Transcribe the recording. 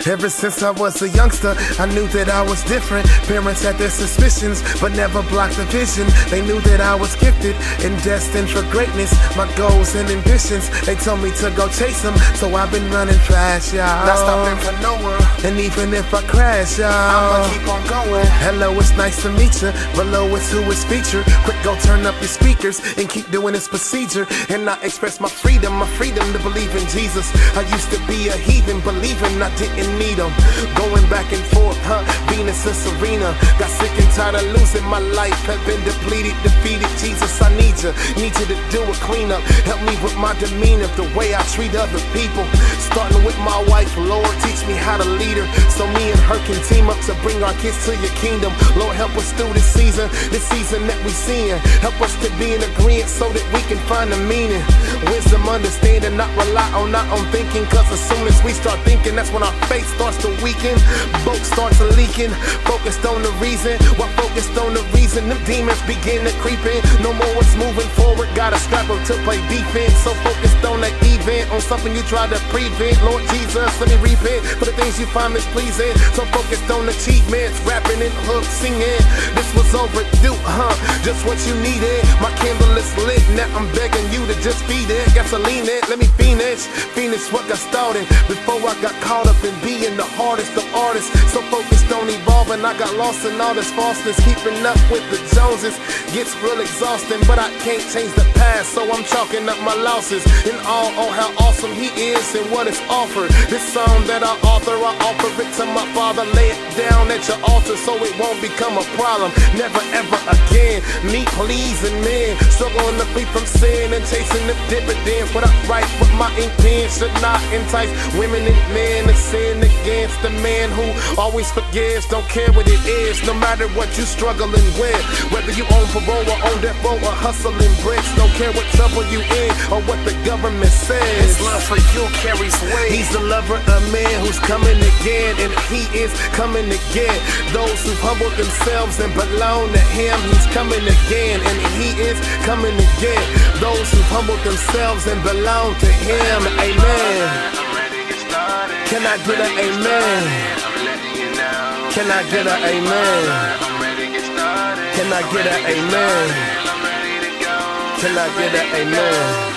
Ever since I was a youngster, I knew that I was different. Parents had their suspicions, but never blocked the vision. They knew that I was gifted and destined for greatness. My goals and ambitions, they told me to go chase them. So I've been running fast, y'all. Not stopping for no one. And even if I crash, y'all, I'ma keep on going. Hello, it's nice to meet you. Below is who is featured. Quick, go turn up your speakers and keep doing this procedure. And I express my freedom to believe in Jesus. I used to be a heathen, believing I didn't need them. Going back and forth, Venus and Serena. Got sick and tired of losing my life. Have been depleted, defeated. Jesus, I need you to do a cleanup. Help me with my demeanor, the way I treat other people. Starting with my wife, Lord, teach me how to lead her, so me and her can team up to bring our kids to your kingdom. Lord, help us through this season that we seeing. Help us to be in agreement so that we can find the meaning. Wisdom, understanding, not rely on, not on thinking. Cause as soon as we start thinking, that's when our faith starts to weaken. Boat starts leaking, focused on the reason. While focused on the reason, them demons begin to creep in. No more what's moving forward, gotta scrap up to play defense. So focused on that event, on something you try to prevent. Lord Jesus, let me repent for the things you find mispleasing. So focused on achievements, rapping and hook, singing. This was overdue, just what you needed. My candle is lit, now I'm begging you to just feed it. Gasoline it, let me finish what got started. Before I got caught up in being the hardest of artists. So focused on evolving, I got lost in all this falseness. Keeping up with the Joneses gets real exhausting, but I can't change the past, so I'm chalking up my losses. In all on how awesome he is and what is offered. This song that I author, I offer it to my Father. Lay it down at your altar so it won't become a problem. Never ever again. Me pleasing men, struggling to free from sin and chasing the dividends. What I write with my ink pen should not entice women and men to sin against the man who always forgives. Don't care what it is, no matter what you struggling with. Whether you on parole or on death row or hustling bricks. Don't care what trouble you in or what the government says. His love for you carries weight. He's the lover of man who's coming again, and he is coming again. Those who humble themselves and belong to him, he's coming again, and he is coming again. Those who humble themselves and belong to him, amen. Can I get an amen? Can I get an amen? Can I get an amen? Can I get an amen?